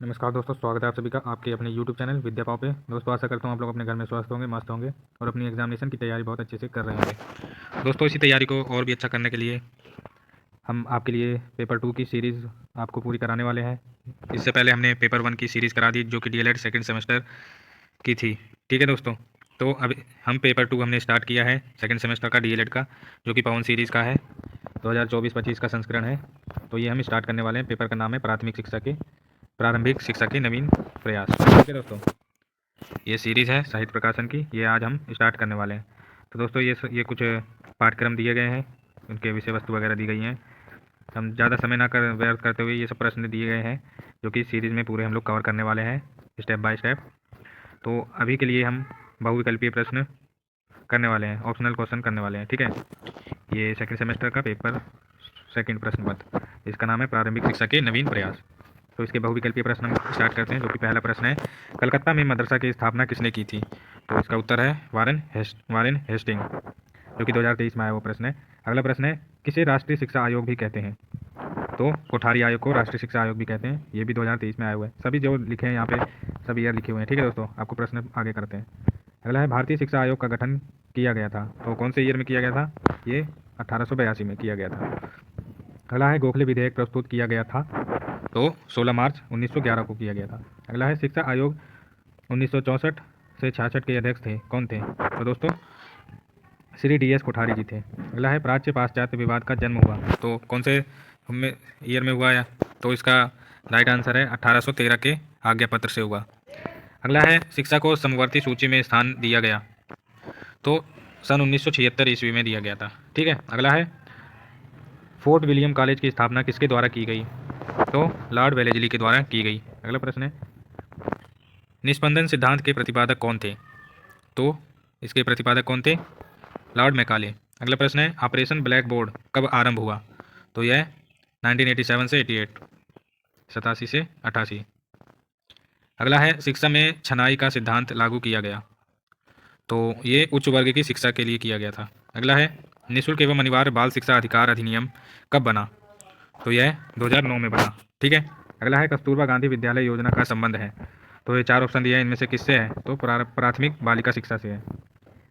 नमस्कार दोस्तों, स्वागत है आप सभी का आपके अपने YouTube चैनल विद्या पाव पे। दोस्तों आशा करता हूँ आप लोग अपने घर में स्वस्थ होंगे, मस्त होंगे और अपनी एग्जामिनेशन की तैयारी बहुत अच्छे से कर रहे होंगे। दोस्तों इसी तैयारी को और भी अच्छा करने के लिए हम आपके लिए पेपर 2 की सीरीज़ आपको पूरी कराने वाले हैं। इससे पहले हमने पेपर 1 की सीरीज़ करा दी जो कि DLED सेकेंड सेमेस्टर की थी। ठीक है दोस्तों, तो अब हम पेपर 2 हमने स्टार्ट किया है सेकेंड सेमेस्टर का DLED का, जो कि पवन सीरीज़ का है, 2024-25 का संस्करण है। तो ये हम स्टार्ट करने वाले हैं। पेपर का नाम है प्रारंभिक शिक्षा के नवीन प्रयास। ठीक है दोस्तों, ये सीरीज़ है साहित्य प्रकाशन की, ये आज हम स्टार्ट करने वाले हैं। तो दोस्तों ये कुछ पाठ्यक्रम दिए गए हैं, उनके विषय वस्तु वगैरह दी गई हैं। हम ज़्यादा समय ना कर व्यर्थ करते हुए ये सब प्रश्न दिए गए हैं जो कि सीरीज़ में पूरे हम लोग कवर करने वाले हैं स्टेप बाय स्टेप। तो अभी के लिए हम बहुविकल्पीय प्रश्न करने वाले हैं, ऑप्शनल क्वेश्चन करने वाले हैं। ठीक है, ये सेकेंड सेमेस्टर का पेपर सेकेंड प्रश्न पत्र, इसका नाम है प्रारंभिक शिक्षा के नवीन प्रयास। तो इसके बहुविकल्पीय प्रश्न हम स्टार्ट करते हैं, जो कि पहला प्रश्न है, कलकत्ता में मदरसा की स्थापना किसने की थी? तो इसका उत्तर है वारेन हेस्टिंग, जो कि 2023 में आया वो प्रश्न है। अगला प्रश्न है, किसे राष्ट्रीय शिक्षा आयोग भी कहते हैं? तो कोठारी आयोग को राष्ट्रीय शिक्षा आयोग भी कहते हैं, ये भी 2023 में आया हुआ है। सभी जो लिखे हैं यहाँ पे सब ईयर लिखे हुए हैं। ठीक है दोस्तों, आपको प्रश्न आगे करते हैं। अगला है, भारतीय शिक्षा आयोग का गठन किया गया था, तो कौन से ईयर में किया गया था? ये 1882 में किया गया था। अगला है, गोखले विधेयक प्रस्तुत किया गया था, तो 16 मार्च 1911 को किया गया था। अगला है, शिक्षा आयोग 1964 से 66 के अध्यक्ष थे, कौन थे? तो दोस्तों श्री DS कोठारी जी थे। अगला है, प्राच्य पाश्चात्य विवाद का जन्म हुआ, तो कौन से हमें ईयर में हुआ या? तो इसका राइट आंसर है 1813 के आज्ञा पत्र से हुआ। अगला है, शिक्षा को समवर्ती सूची में स्थान दिया गया, तो सन 1976 ईस्वी में दिया गया था। ठीक है, अगला है, फोर्ट विलियम कॉलेज की स्थापना किसके द्वारा की गई? तो लॉर्ड वेलेस्ली के द्वारा की गई। अगला प्रश्न है, निस्पंदन सिद्धांत के प्रतिपादक कौन थे? तो इसके प्रतिपादक कौन थे? Lord Macaulay. अगला प्रश्न है, ऑपरेशन ब्लैक बोर्ड कब आरंभ हुआ? तो यह 1987 से 88, 87 से 88। अगला है, शिक्षा में छनाई का सिद्धांत लागू किया गया, तो ये उच्च वर्ग की शिक्षा के लिए किया गया था। अगला है, निःशुल्क एवं अनिवार्य बाल शिक्षा अधिकार अधिनियम कब बना? तो यह 2009 में बना। ठीक है, अगला है, कस्तूरबा गांधी विद्यालय योजना का संबंध है, तो ये 4 ऑप्शन दिया है, इनमें से किससे है? तो प्राथमिक बालिका शिक्षा से है।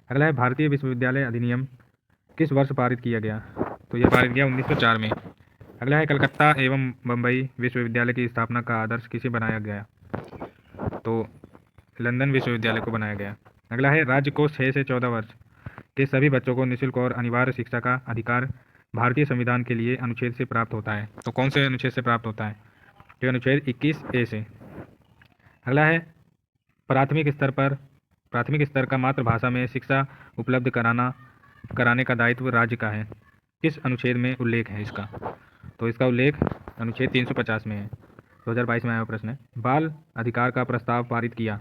अगला है, भारतीय विश्वविद्यालय अधिनियम किस वर्ष पारित किया गया? तो यह पारित किया 1904 में। अगला है, कलकत्ता एवं बम्बई विश्वविद्यालय की स्थापना का आदर्श किसे बनाया गया? तो लंदन विश्वविद्यालय को बनाया गया। अगला है, राज्य को 6 से 14 वर्ष के सभी बच्चों को निःशुल्क और अनिवार्य शिक्षा का अधिकार भारतीय संविधान के लिए अनुच्छेद से प्राप्त होता है, तो कौन से अनुच्छेद से प्राप्त होता है? तो अनुच्छेद 21A से। अगला है, प्राथमिक स्तर का मातृभाषा में शिक्षा उपलब्ध कराने का दायित्व राज्य का है, किस अनुच्छेद में उल्लेख है इसका? तो इसका उल्लेख अनुच्छेद 350 में है, 2022 में आया प्रश्न है। बाल अधिकार का प्रस्ताव पारित किया,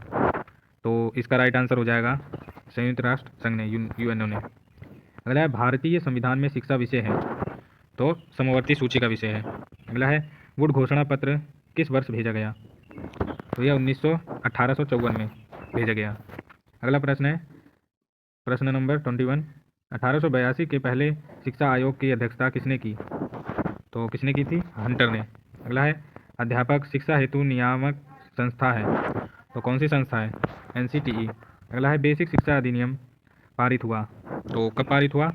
तो इसका राइट आंसर हो जाएगा संयुक्त राष्ट्र संघ ने, यूएनओ ने। अगला है, भारतीय संविधान में शिक्षा विषय है, तो समवर्ती सूची का विषय है। अगला है, वुड घोषणा पत्र किस वर्ष भेजा गया? तो यह 1854 में भेजा गया। अगला प्रश्न है, प्रश्न नंबर 21, 1882 के पहले शिक्षा आयोग की अध्यक्षता किसने की? तो किसने की थी? हंटर ने। अगला है, अध्यापक शिक्षा हेतु नियामक संस्था है, तो कौन सी संस्था है? NCTE। अगला है, बेसिक शिक्षा अधिनियम पारित हुआ, तो कब पारित हुआ?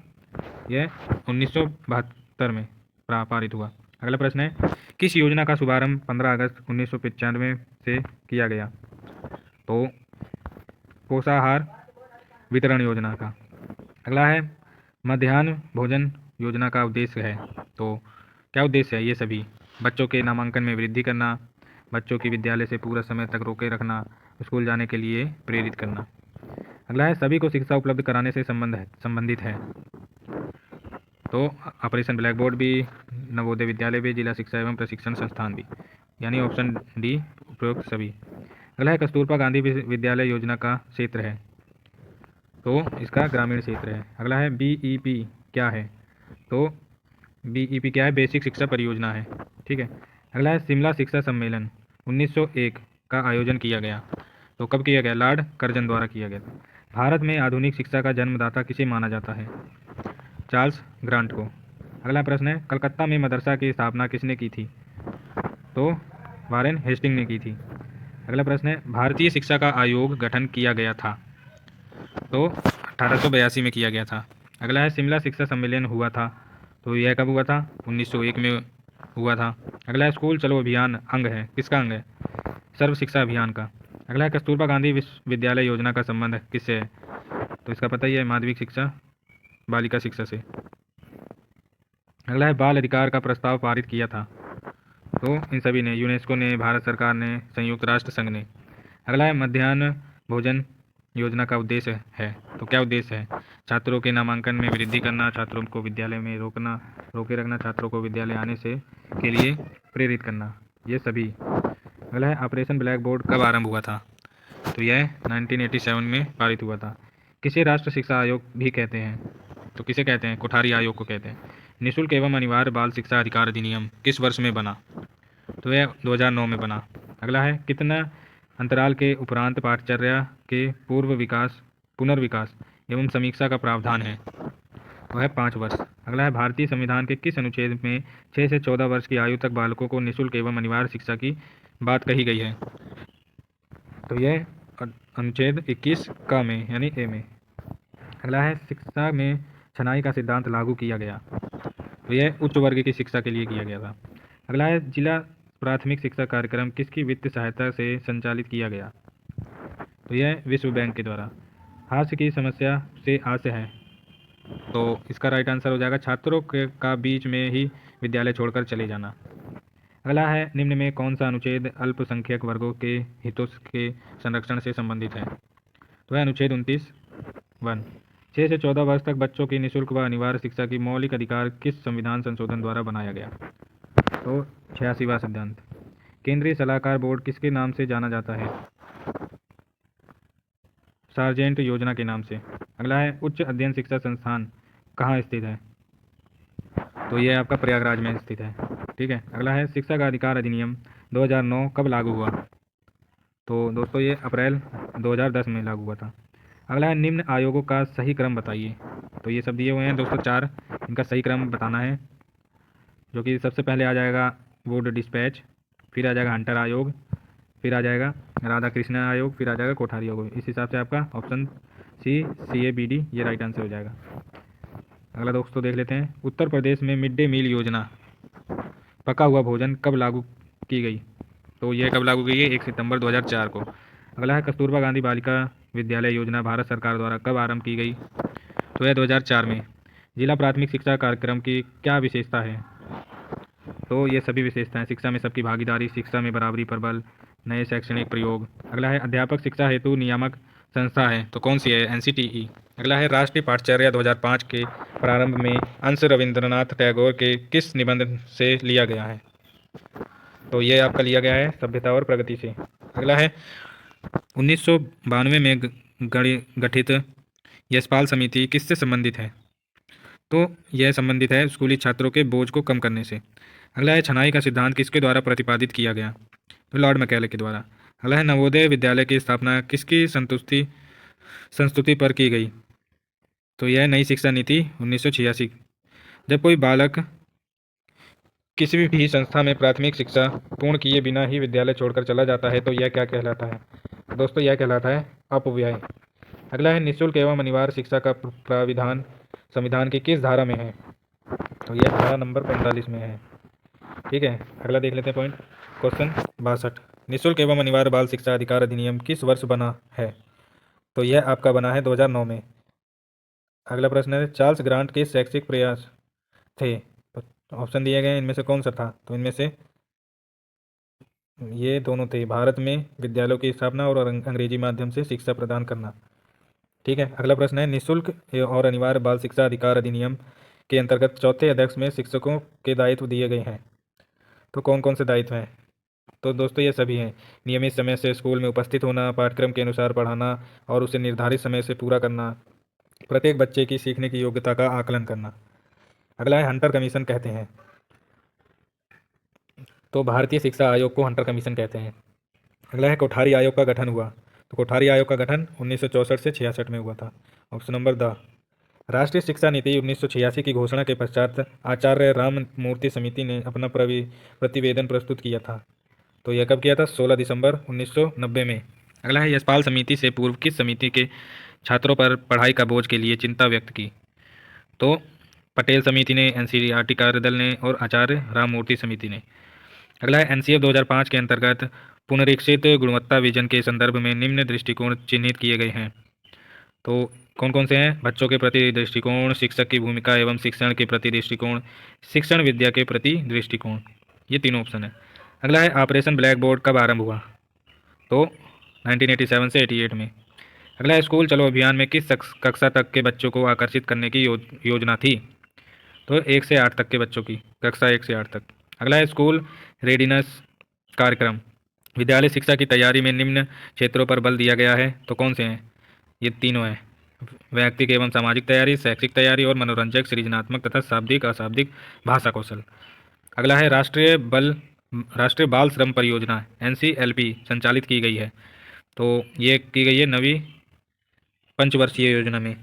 यह 1972 में पारित हुआ। अगला प्रश्न है, किस योजना का शुभारंभ 15 अगस्त 1995 से किया गया? तो पोषाहार वितरण योजना का। अगला है, मध्याह्न भोजन योजना का उद्देश्य है, तो क्या उद्देश्य है? ये सभी बच्चों के नामांकन में वृद्धि करना, बच्चों की विद्यालय से पूरा समय तक रोके रखना, स्कूल जाने के लिए प्रेरित करना। अगला है, सभी को शिक्षा उपलब्ध कराने से संबंधित है, तो ऑपरेशन ब्लैक बोर्ड भी, नवोदय विद्यालय भी, जिला शिक्षा एवं प्रशिक्षण संस्थान भी, यानी ऑप्शन डी उपयुक्त सभी। अगला है, कस्तूरबा गांधी विद्यालय योजना का क्षेत्र है, तो इसका ग्रामीण क्षेत्र है। अगला है, BEP क्या है? तो BEP क्या है? बेसिक शिक्षा परियोजना है। ठीक है, अगला है, शिमला शिक्षा सम्मेलन 1901 का आयोजन किया गया, तो कब किया गया? लॉर्ड कर्जन द्वारा किया गया। भारत में आधुनिक शिक्षा का जन्मदाता किसे माना जाता है? चार्ल्स ग्रांट को। अगला प्रश्न है, कलकत्ता में मदरसा की स्थापना किसने की थी? तो वारेन हेस्टिंग ने की थी। अगला प्रश्न है, भारतीय शिक्षा का आयोग गठन किया गया था? तो 1882 में किया गया था। अगला है, शिमला शिक्षा सम्मेलन हुआ था? तो यह कब हुआ था? 1901 में हुआ था। अगला है, स्कूल चलो अभियान अंग है, किसका अंग है? सर्व शिक्षा अभियान का। अगला है, कस्तूरबा गांधी विश्वविद्यालय योजना का संबंध किससे है? तो इसका पता ही है, माध्यमिक शिक्षा बालिका शिक्षा से। अगला है, बाल अधिकार का प्रस्ताव पारित किया था? तो इन सभी ने, यूनेस्को ने, भारत सरकार ने, संयुक्त राष्ट्र संघ ने। अगला है, मध्याह्न भोजन योजना का उद्देश्य है? तो क्या उद्देश्य है? छात्रों के नामांकन में वृद्धि करना, छात्रों को विद्यालय में रोके रखना, छात्रों को विद्यालय आने से के लिए प्रेरित करना, ये सभी। अगला है, ऑपरेशन ब्लैक बोर्ड कब आरंभ हुआ था? तो यह 1987 में पारित हुआ था। किसे राष्ट्र शिक्षा आयोग भी कहते हैं? तो किसे कहते हैं? कोठारी आयोग को कहते हैं। निःशुल्क एवं अनिवार्य बाल शिक्षा अधिकार अधिनियम किस वर्ष में बना? तो यह 2009 में बना। अगला है, कितना अंतराल के उपरांत पाठचर्या के पुनर्विकास एवं समीक्षा का प्रावधान है? वह है 5 वर्ष। अगला है, भारतीय संविधान के किस अनुच्छेद में 6 से 14 वर्ष की आयु तक बालकों को निःशुल्क एवं अनिवार्य शिक्षा की बात कही गई है? तो यह अनुच्छेद 21 का में, यानी ए में। अगला है, शिक्षा में छनाई का सिद्धांत लागू किया गया? तो यह उच्च वर्ग की शिक्षा के लिए किया गया था। अगला है, जिला प्राथमिक शिक्षा कार्यक्रम किसकी वित्त सहायता से संचालित किया गया? तो यह विश्व बैंक के द्वारा। हास्य की समस्या से आशय है? तो इसका राइट आंसर हो जाएगा छात्रों का बीच में ही विद्यालय छोड़कर चले जाना। अगला है, निम्न में कौन सा अनुच्छेद अल्पसंख्यक वर्गों के हितों के संरक्षण से संबंधित है? तो है अनुच्छेद 29(1). 6 से 14 वर्ष तक बच्चों की निःशुल्क व अनिवार्य शिक्षा की मौलिक अधिकार किस संविधान संशोधन द्वारा बनाया गया? तो 86वां सिद्धांत। केंद्रीय सलाहकार बोर्ड किसके नाम से जाना जाता है? सार्जेंट योजना के नाम से। अगला है, उच्च अध्ययन शिक्षा संस्थान कहाँ स्थित है? तो ये आपका प्रयागराज में स्थित है। ठीक है। अगला है, शिक्षा का अधिकार अधिनियम 2009 कब लागू हुआ? तो दोस्तों ये अप्रैल 2010 में लागू हुआ था। अगला है, निम्न आयोगों का सही क्रम बताइए। तो ये सब दिए हुए हैं दोस्तों 4, इनका सही क्रम बताना है, जो कि सबसे पहले आ जाएगा वुड डिस्पैच, फिर आ जाएगा हंटर आयोग, फिर आ जाएगा राधा कृष्ण आयोग, फिर आ जाएगा कोठारी आयोग। इस हिसाब से आपका ऑप्शन सी CABD ये राइट आंसर हो जाएगा। अगला दोस्तों देख लेते हैं, उत्तर प्रदेश में मिड डे मील योजना पका हुआ भोजन कब लागू की गई? तो यह कब लागू की गई? 1 सितंबर 2004 को। अगला है, कस्तूरबा गांधी बालिका विद्यालय योजना भारत सरकार द्वारा कब आरंभ की गई? तो यह 2004 में। जिला प्राथमिक शिक्षा कार्यक्रम की क्या विशेषता है? तो ये सभी विशेषताएं, शिक्षा में सबकी भागीदारी, शिक्षा में बराबरी पर बल, नए शैक्षणिक प्रयोग। अगला है, अध्यापक शिक्षा हेतु नियामक संस्था है, तो कौन सी है? NCTE। अगला है, राष्ट्रीय पाठचर्या 2005 के प्रारंभ में अंश रविंद्रनाथ टैगोर के किस निबंध से लिया गया है? तो ये आपका लिया गया है सभ्यता और प्रगति से। अगला है, 1992 में गठित यशपाल समिति किससे संबंधित है? तो यह संबंधित है स्कूली छात्रों के बोझ को कम करने से। अगला है, छनाई का सिद्धांत किसके द्वारा प्रतिपादित किया गया? तो लॉर्ड मैकेले के द्वारा। अगला है, नवोदय विद्यालय की स्थापना किसकी संस्तुति पर की गई? तो यह नई शिक्षा नीति 1986। जब कोई बालक किसी भी संस्था में प्राथमिक शिक्षा पूर्ण किए बिना ही विद्यालय छोड़कर चला जाता है तो यह क्या कहलाता है? दोस्तों यह कहलाता है अपव्यय। अगला है, निःशुल्क एवं अनिवार्य शिक्षा का प्राविधान संविधान की किस धारा में है? तो यह धारा नंबर 45 में है। ठीक है। अगला देख लेते हैं पॉइंट, क्वेश्चन 62। निःशुल्क एवं अनिवार्य बाल शिक्षा अधिकार अधिनियम किस वर्ष बना है? तो यह आपका बना है 2009 में। अगला प्रश्न है, चार्ल्स ग्रांट के शैक्षिक प्रयास थे? तो ऑप्शन दिए गए, इनमें से कौन सा था? तो इनमें से ये दोनों थे, भारत में विद्यालयों की स्थापना और अंग्रेजी माध्यम से शिक्षा प्रदान करना। ठीक है। अगला प्रश्न है, निःशुल्क और अनिवार्य बाल शिक्षा अधिकार अधिनियम के अंतर्गत चौथे अध्यक्ष में शिक्षकों के दायित्व दिए गए हैं। तो कौन कौन से दायित्व हैं? तो दोस्तों ये सभी हैं, नियमित समय से स्कूल में उपस्थित होना, पाठ्यक्रम के अनुसार पढ़ाना और उसे निर्धारित समय से पूरा करना, प्रत्येक बच्चे की सीखने की योग्यता का आकलन करना। अगला है, हंटर कमीशन कहते हैं? तो भारतीय शिक्षा आयोग को हंटर कमीशन कहते हैं। अगला है, कोठारी आयोग का गठन हुआ? तो कोठारी आयोग का गठन 1964 से 66 में हुआ था। Option number the. राष्ट्रीय शिक्षा नीति 1986 की घोषणा के पश्चात आचार्य राममूर्ति समिति ने अपना प्रतिवेदन प्रस्तुत किया था। तो यह कब किया था? 16 दिसंबर 1990 में। अगला है, यशपाल समिति से पूर्व किस समिति के छात्रों पर पढ़ाई का बोझ के लिए चिंता व्यक्त की? तो पटेल समिति ने, एनसीईआरटी कार्यदल ने और आचार्य राममूर्ति समिति ने। अगला है, एनसीएफ 2005 के अंतर्गत पुनरीक्षित गुणवत्ता विजन के संदर्भ में निम्न दृष्टिकोण चिन्हित किए गए हैं। तो कौन कौन से हैं? बच्चों के प्रति दृष्टिकोण, शिक्षक की भूमिका एवं शिक्षण के प्रति दृष्टिकोण, शिक्षण विद्या के प्रति दृष्टिकोण। ये तीनों ऑप्शन है। अगला है, ऑपरेशन ब्लैक बोर्ड कब आरंभ हुआ? तो 1987 से 88 में। अगला है, स्कूल चलो अभियान में किस कक्षा तक के बच्चों को आकर्षित करने की योजना थी? तो 1 से 8 तक के बच्चों की, कक्षा 1 से 8 तक। अगला है, स्कूल रेडिनेस कार्यक्रम विद्यालय शिक्षा की तैयारी में निम्न क्षेत्रों पर बल दिया गया है। तो कौन से हैं? ये तीनों हैं, व्यक्तिक एवं सामाजिक तैयारी, शैक्षिक तैयारी और मनोरंजक, सृजनात्मक तथा शाब्दिक अशाब्दिक भाषा कौशल। अगला है, राष्ट्रीय बाल श्रम परियोजना एनसीएलपी संचालित की गई है। तो ये की गई है नवी पंचवर्षीय योजना में।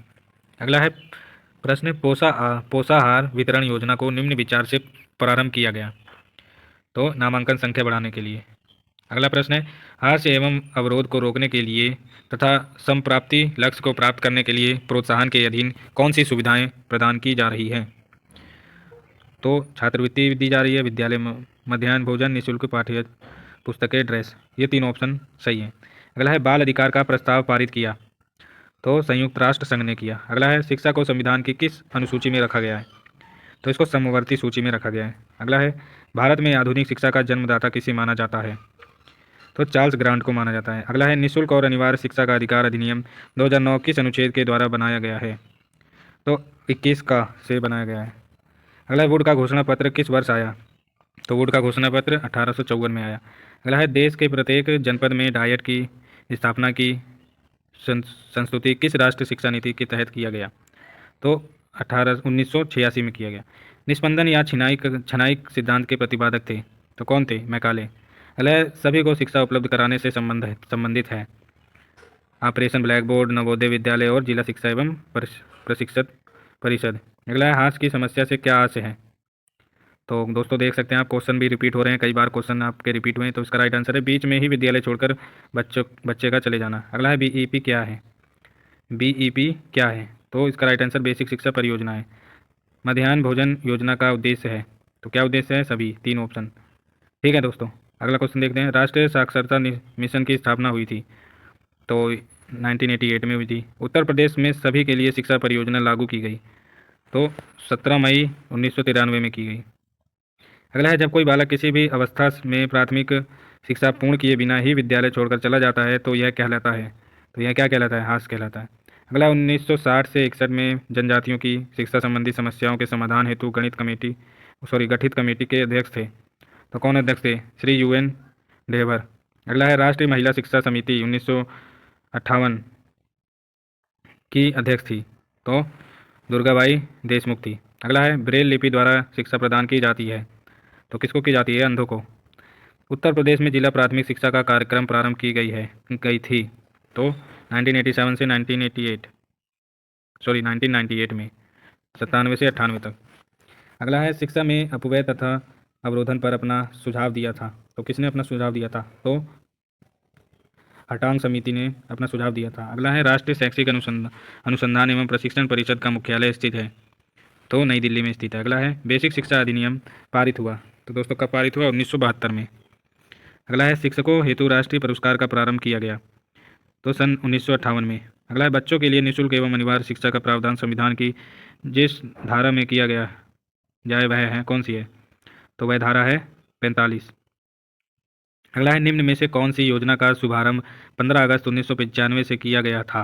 अगला है, प्रश्न, पोषाहार वितरण योजना को निम्न विचार से प्रारंभ किया गया। तो नामांकन संख्या बढ़ाने के लिए। अगला प्रश्न है, हास्य एवं अवरोध को रोकने के लिए तथा समप्राप्ति लक्ष्य को प्राप्त करने के लिए प्रोत्साहन के अधीन कौन सी सुविधाएं प्रदान की जा रही हैं? तो छात्रवृत्ति दी जा रही है, विद्यालय में मध्याह्न भोजन, निःशुल्क पाठ्य पुस्तकें, ड्रेस। ये तीन ऑप्शन सही हैं। अगला है, बाल अधिकार का प्रस्ताव पारित किया। तो संयुक्त राष्ट्र संघ ने किया। अगला है, शिक्षा को संविधान की किस अनुसूची में रखा गया है? तो इसको समवर्ती सूची में रखा गया है। अगला है, भारत में आधुनिक शिक्षा का जन्मदाता किसे माना जाता है? तो चार्ल्स ग्रांट को माना जाता है। अगला है, निःशुल्क और अनिवार्य शिक्षा का अधिकार अधिनियम 2009 किस अनुच्छेद के द्वारा बनाया गया है? तो 21 का से बनाया गया है। अगला है, वुड का घोषणा पत्र किस वर्ष आया? तो वुड का घोषणा पत्र 1854 में आया। अगला है, देश के प्रत्येक जनपद में डायट की स्थापना की संस्तुति किस राष्ट्रीय शिक्षा नीति के तहत किया गया? तो 1986 में किया गया। निस्पंदन या छनाई सिद्धांत के प्रतिपादक थे। तो कौन थे? मैकाले। अगला है, सभी को शिक्षा उपलब्ध कराने से संबंधित है operation black board, Navodaya Vidyalaya और जिला शिक्षा एवं प्रशिक्षण परिषद। अगला है, हास्य की समस्या से क्या आशय है? तो दोस्तों देख सकते हैं आप, क्वेश्चन भी रिपीट हो रहे हैं, कई बार क्वेश्चन आपके रिपीट हुए हैं। तो इसका राइट आंसर है, बीच में ही विद्यालय छोड़कर बच्चे का चले जाना। अगला है, बीईपी क्या है? बीईपी क्या है? तो इसका राइट आंसर बेसिक शिक्षा परियोजना है। मध्याह्न भोजन योजना का उद्देश्य है। तो क्या उद्देश्य है? सभी तीन ऑप्शन। ठीक है दोस्तों, अगला क्वेश्चन देखते हैं। राष्ट्रीय साक्षरता मिशन की स्थापना हुई थी। तो 1988 में हुई थी। उत्तर प्रदेश में सभी के लिए शिक्षा परियोजना लागू की गई। तो 17 मई 1993 में की गई। अगला है, जब कोई बालक किसी भी अवस्था में प्राथमिक शिक्षा पूर्ण किए बिना ही विद्यालय छोड़कर चला जाता है तो यह कहलाता है? तो यह क्या कहलाता है? हास्य कहलाता है। अगला, 1960 से 61 में जनजातियों की शिक्षा संबंधी समस्याओं के समाधान हेतु गठित कमेटी के अध्यक्ष थे। तो कौन अध्यक्ष थे? श्री UN ढेबर। अगला है, राष्ट्रीय महिला शिक्षा समिति 1958 की अध्यक्ष थी। तो दुर्गाबाई देशमुख थी। अगला है, ब्रेल लिपि द्वारा शिक्षा प्रदान की जाती है। तो किसको की जाती है? अंधों को। उत्तर प्रदेश में जिला प्राथमिक शिक्षा का कार्यक्रम प्रारंभ की गई थी। तो 1987 से 1998 में, 97 से 98 तक। अगला है, शिक्षा में अपव्यय तथा अवरोधन पर अपना सुझाव दिया था। तो किसने अपना सुझाव दिया था? तो हटांग समिति ने अपना सुझाव दिया था। अगला है, राष्ट्रीय शैक्षिक अनुसंधान एवं प्रशिक्षण परिषद का मुख्यालय स्थित है। तो नई दिल्ली में स्थित है। अगला है, बेसिक शिक्षा अधिनियम पारित हुआ। तो दोस्तों कब पारित हुआ? 1972 में। अगला है, शिक्षकों हेतु राष्ट्रीय पुरस्कार का प्रारंभ किया गया। तो सन 1958 में। अगला है, बच्चों के लिए निःशुल्क एवं अनिवार्य शिक्षा का प्रावधान संविधान की जिस धारा में किया गया जाए वह है कौन सी है? तो वह धारा है 45। अगला है, निम्न में से कौन सी योजना का शुभारंभ 15 अगस्त 1995 से किया गया था?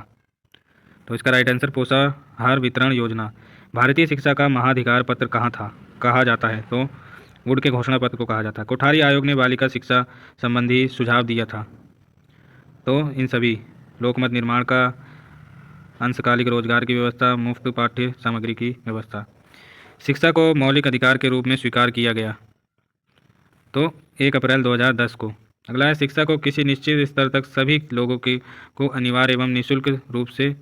तो इसका राइट आंसर पोषाहार वितरण योजना। भारतीय शिक्षा का महाधिकार पत्र कहा जाता है? तो वुड के घोषणा पत्र को कहा जाता है। कोठारी आयोग ने बालिका शिक्षा संबंधी सुझाव दिया था। तो इन सभी, लोकमत निर्माण का, अंशकालिक रोजगार की व्यवस्था, मुफ्त पाठ्य सामग्री की व्यवस्था। शिक्षा को मौलिक अधिकार के रूप में स्वीकार किया गया। तो 1 अप्रैल 2010 को। अगला है, शिक्षा को किसी निश्चित स्तर तक सभी लोगों को अनिवार्य एवं निःशुल्क रूप से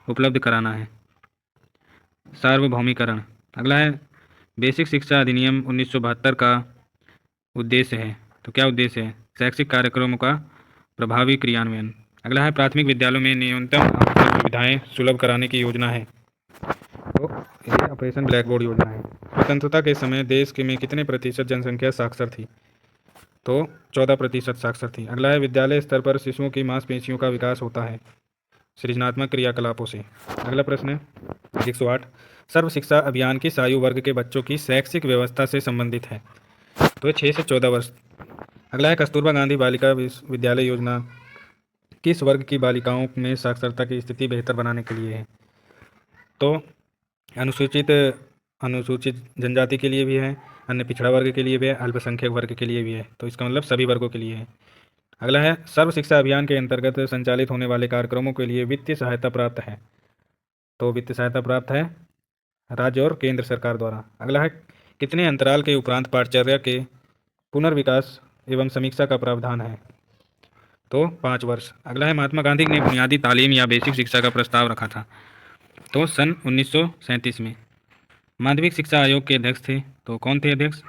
उपलब्ध कराना है। सार्वभौमिकरण। अगला है, बेसिक शिक्षा अधिनियम 1972 का उद्देश्य है। तो क्या उद्देश्य है? शैक्षिक कार्यक्रमों का प्रभावी क्रियान्वयन। अगला है प्राथमिक विद्यालयों में न्यूनतम अवसर सुविधाएं सुलभ कराने की योजना है। तो ये ऑपरेशन ब्लैक बोर्ड योजना है। स्वतंत्रता के समय देश के में कितने प्रतिशत जनसंख्या साक्षर थी? तो 14% साक्षर थी। अगला है विद्यालय स्तर पर शिशुओं की मांसपेशियों का विकास होता है सृजनात्मक क्रियाकलापों से। अगला प्रश्न है 108, सर्व शिक्षा अभियान किस आयु वर्ग के बच्चों की शैक्षिक व्यवस्था से संबंधित है? तो 6 से 14 वर्ष। अगला है कस्तूरबा गांधी बालिका विद्यालय योजना किस वर्ग की बालिकाओं में साक्षरता की स्थिति बेहतर बनाने के लिए है? तो अनुसूचित अनुसूचित जनजाति के लिए भी है, अन्य पिछड़ा वर्ग के लिए भी है, अल्पसंख्यक वर्ग के लिए भी है। तो इसका मतलब सभी वर्गों के लिए है। अगला है सर्व शिक्षा अभियान के अंतर्गत संचालित होने वाले कार्यक्रमों के लिए वित्तीय सहायता प्राप्त है। तो वित्तीय सहायता प्राप्त है राज्य और केंद्र सरकार द्वारा। अगला है कितने अंतराल के उपरांत पाठचर्या के पुनर्विकास एवं समीक्षा का प्रावधान है? तो 5 वर्ष। अगला है महात्मा गांधी ने बुनियादी तालीम या बेसिक शिक्षा का प्रस्ताव रखा था। तो सन 1937 में। माध्यमिक शिक्षा आयोग के अध्यक्ष थे। तो कौन थे अध्यक्ष?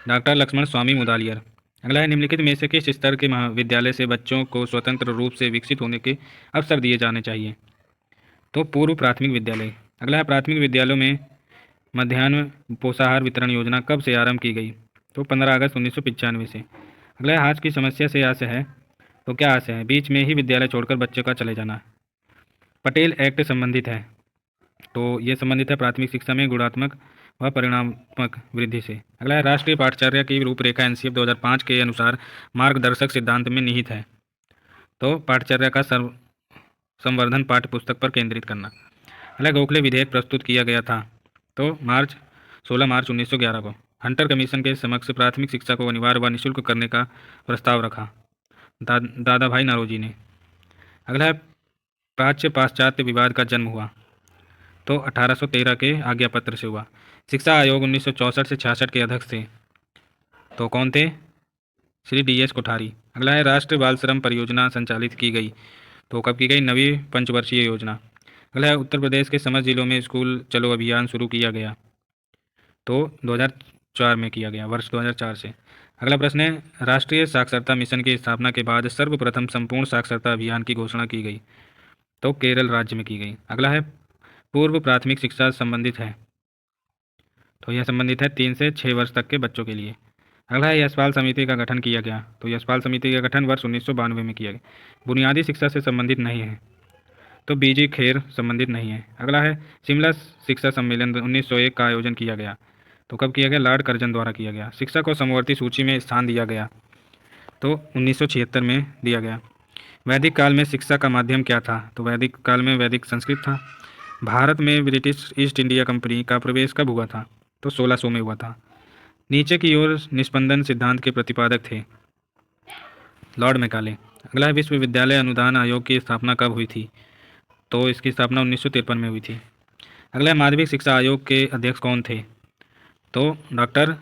डॉक्टर लक्ष्मण स्वामी मुदालियर। अगला है निम्नलिखित में से किस स्तर के महाविद्यालय से बच्चों को स्वतंत्र रूप से विकसित होने के अवसर दिए जाने चाहिए? तो पूर्व प्राथमिक विद्यालय। अगला है प्राथमिक विद्यालयों में मध्याह्न पोषाहार वितरण योजना कब से आरंभ की गई? तो 15 अगस्त 1995 से। अगला है आज की समस्या से आशय है। तो क्या आशय है? बीच में ही विद्यालय छोड़कर बच्चों का चले जाना। पटेल एक्ट संबंधित है। तो ये संबंधित है प्राथमिक शिक्षा में गुणात्मक व परिणात्मक वृद्धि से। अगला है राष्ट्रीय पाठचर्या की रूपरेखा एनसीएफ 2005 के अनुसार मार्गदर्शक सिद्धांत में निहित है। तो पाठचर्या का संवर्धन पाठ्य पुस्तक पर केंद्रित करना। अगला गोखले विधेयक प्रस्तुत किया गया था। तो 16 मार्च 1911 को। हंटर कमीशन के समक्ष प्राथमिक शिक्षा को अनिवार्य व निःशुल्क करने का प्रस्ताव रखा दादा भाई नौरोजी ने। अगला है प्राच्य पाश्चात्य विवाद का जन्म हुआ। तो 1813 के आज्ञा पत्र से हुआ। शिक्षा आयोग 1964 से 66 के अध्यक्ष थे। तो कौन थे? श्री DS कोठारी। अगला है राष्ट्रीय बाल श्रम परियोजना संचालित की गई। तो कब की गई? नवी पंचवर्षीय योजना। अगला है उत्तर प्रदेश के समस्त जिलों में स्कूल चलो अभियान शुरू किया गया। तो 2004 में किया गया, वर्ष 2004 से। अगला प्रश्न है राष्ट्रीय साक्षरता मिशन की स्थापना के बाद सर्वप्रथम संपूर्ण साक्षरता अभियान की घोषणा की गई। तो केरल राज्य में की गई। अगला है पूर्व प्राथमिक शिक्षा संबंधित है। तो यह संबंधित है 3 से 6 वर्ष तक के बच्चों के लिए। अगला है यशपाल समिति का गठन किया गया। तो यशपाल समिति का गठन वर्ष 1992 में किया गया। बुनियादी शिक्षा से संबंधित नहीं है। तो बीजी खेर संबंधित नहीं है। अगला है शिमला शिक्षा सम्मेलन 1901 का आयोजन किया गया। तो कब किया गया? लॉर्ड कर्जन द्वारा किया गया। शिक्षा को समवर्ती सूची में स्थान दिया गया। तो 1976 में दिया गया। वैदिक काल में शिक्षा का माध्यम क्या था? तो वैदिक काल में वैदिक संस्कृत था। भारत में ब्रिटिश ईस्ट इंडिया कंपनी का प्रवेश कब हुआ था? तो 1600 में हुआ था। नीचे की ओर निस्पंदन सिद्धांत के प्रतिपादक थे लॉर्ड मैकाले। अगला है विश्वविद्यालय अनुदान आयोग की स्थापना कब हुई थी? तो इसकी स्थापना 1953 में हुई थी। अगला है माध्यमिक शिक्षा आयोग के अध्यक्ष कौन थे? तो डॉक्टर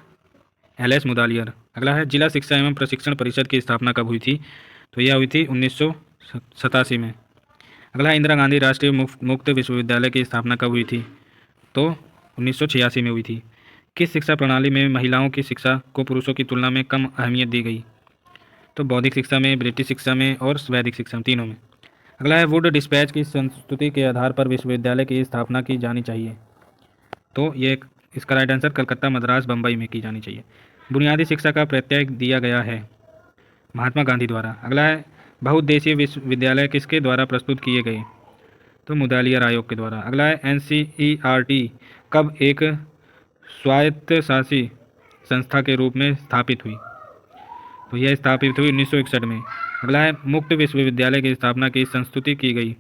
LS मुदालियर। अगला है जिला शिक्षा एवं प्रशिक्षण परिषद की स्थापना कब हुई थी? तो यह हुई थी 1987 में। अगला है इंदिरा गांधी राष्ट्रीय मुक्त विश्वविद्यालय की स्थापना कब हुई थी? तो 1986 में हुई थी। किस शिक्षा प्रणाली में महिलाओं की शिक्षा को पुरुषों की तुलना में कम अहमियत दी गई? तो बौद्धिक शिक्षा में, ब्रिटिश शिक्षा में और वैदिक शिक्षा में, तीनों में। अगला है वुड डिस्पैच की संस्तुति के आधार पर विश्वविद्यालय की स्थापना की जानी चाहिए। तो ये इसका राइट आंसर कलकत्ता, मद्रास, बम्बई में की जानी चाहिए। बुनियादी शिक्षा का प्रत्यय दिया गया है महात्मा गांधी द्वारा। अगला है बहुउद्देशीय विश्वविद्यालय किसके द्वारा प्रस्तुत किए गए? तो मुदालियर आयोग के द्वारा। अगला है NCERT कब एक स्वायत्तशासी संस्था के रूप में स्थापित हुई? तो यह स्थापित हुई 1961 में। अगला है मुक्त विश्वविद्यालय की स्थापना की संस्तुति की गई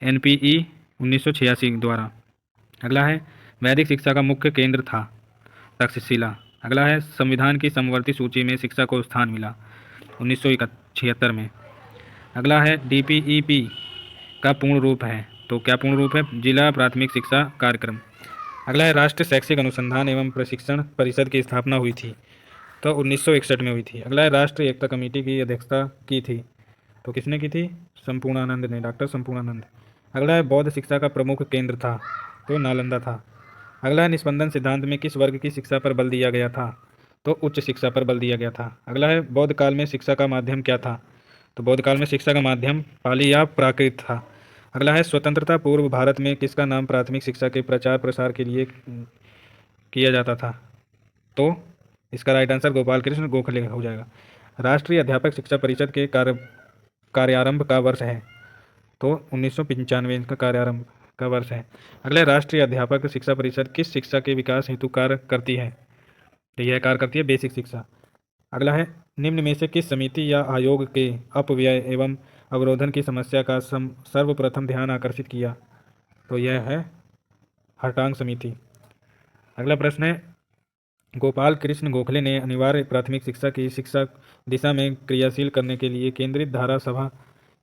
NPE 1986 द्वारा। अगला है वैदिक शिक्षा का मुख्य केंद्र था तक्षशिला। अगला है संविधान की समवर्ती सूची में शिक्षा को स्थान मिला 1976 में। अगला है DPEP का पूर्ण रूप है। तो क्या पूर्ण रूप है? जिला प्राथमिक शिक्षा कार्यक्रम। अगला है राष्ट्रीय शैक्षिक अनुसंधान एवं प्रशिक्षण परिषद की स्थापना हुई थी। तो 1961 में हुई थी। अगला है राष्ट्रीय एकता कमेटी की अध्यक्षता की थी। तो किसने की थी? संपूर्णानंद ने, डॉक्टर संपूर्णानंद। अगला है बौद्ध शिक्षा का प्रमुख केंद्र था। तो नालंदा था। अगला है निस्पंदन सिद्धांत में किस वर्ग की शिक्षा पर बल दिया गया था? तो उच्च शिक्षा पर बल दिया गया था। अगला है बौद्ध काल में शिक्षा का माध्यम क्या था? तो बौद्ध काल में शिक्षा का माध्यम पाली या प्राकृत था। अगला है स्वतंत्रता पूर्व भारत में किसका नाम प्राथमिक शिक्षा के प्रचार प्रसार के लिए किया जाता था? तो इसका राइट आंसर गोपाल कृष्ण गोखले हो जाएगा। राष्ट्रीय अध्यापक शिक्षा परिषद के कार्यारंभ का वर्ष है? तो 1995 इनका कार्यारंभ का वर्ष है। अगले राष्ट्रीय अध्यापक शिक्षा परिषद किस शिक्षा के विकास हेतु कार्य करती है? तो यह कार्य करती है बेसिक शिक्षा। अगला है निम्न में से किस समिति या आयोग के अपव्यय एवं अवरोधन की समस्या का सर्वप्रथम ध्यान आकर्षित किया? तो यह है हरटांग समिति। अगला प्रश्न है गोपाल कृष्ण गोखले ने अनिवार्य प्राथमिक शिक्षा की शिक्षा दिशा में क्रियाशील करने के लिए केंद्रित धारा सभा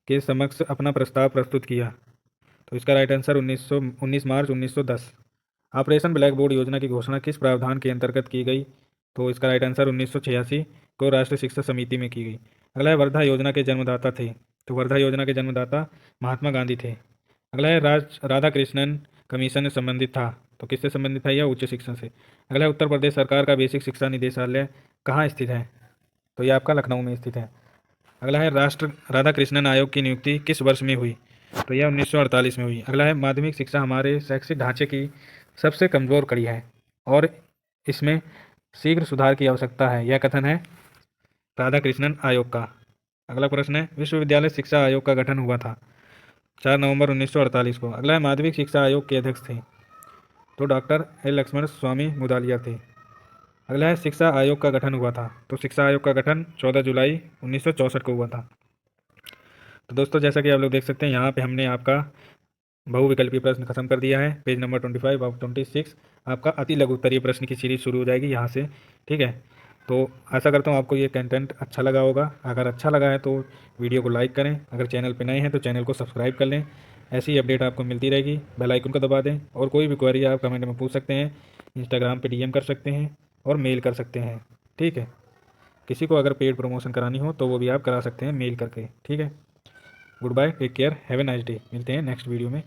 के समक्ष अपना प्रस्ताव प्रस्तुत किया। तो इसका राइट आंसर 19 मार्च 1910। ऑपरेशन ब्लैक बोर्ड योजना की घोषणा किस प्रावधान के अंतर्गत की गई? तो इसका राइट आंसर 1986 को राष्ट्रीय शिक्षा समिति में की गई। अगला है वर्धा योजना के जन्मदाता थे? तो वर्धा योजना के जन्मदाता महात्मा गांधी थे। अगला है राधा कृष्णन कमीशन से संबंधित था? तो किससे संबंधित था? यह उच्च शिक्षा से। अगला है उत्तर प्रदेश सरकार का बेसिक शिक्षा निदेशालय कहाँ स्थित है? तो यह आपका लखनऊ में स्थित है। अगला है राधा कृष्णन आयोग की नियुक्ति किस वर्ष में हुई? तो यह 1948 में हुई। अगला है माध्यमिक शिक्षा हमारे शैक्षिक ढांचे की सबसे कमजोर कड़ी है और इसमें शीघ्र सुधार की आवश्यकता है, यह कथन है राधा कृष्णन आयोग का। अगला प्रश्न है विश्वविद्यालय शिक्षा आयोग का गठन हुआ था 4 नवंबर 1948 को। अगला है माध्यमिक शिक्षा आयोग के अध्यक्ष थे? तो डॉक्टर एल लक्ष्मण स्वामी मुदालिया थे। अगला है शिक्षा आयोग का गठन हुआ था? तो शिक्षा आयोग का गठन 14 जुलाई 1964 को हुआ था। तो दोस्तों जैसा कि आप लोग देख सकते हैं यहाँ पे हमने आपका बहुविकल्पीय प्रश्न खत्म कर दिया है। पेज नंबर 25 और 26 आपका अति लघु उत्तरीय प्रश्न की सीरीज शुरू हो जाएगी यहाँ से, ठीक है। तो आशा करता हूँ आपको ये कंटेंट अच्छा लगा होगा। अगर अच्छा लगा है तो वीडियो को लाइक करें, अगर चैनल पर नए हैं तो चैनल को सब्सक्राइब कर लें। ऐसी ही अपडेट आपको मिलती रहेगी। बेल आइकन को दबा दें और कोई भी क्वेरी आप कमेंट में पूछ सकते हैं, इंस्टाग्राम पर DM कर सकते हैं और मेल कर सकते हैं, ठीक है। किसी को अगर पेड प्रमोशन करानी हो तो वो भी आप करा सकते हैं मेल करके, ठीक है। Good bye, take care, have a nice day. मिलते हैं नेक्स्ट वीडियो में।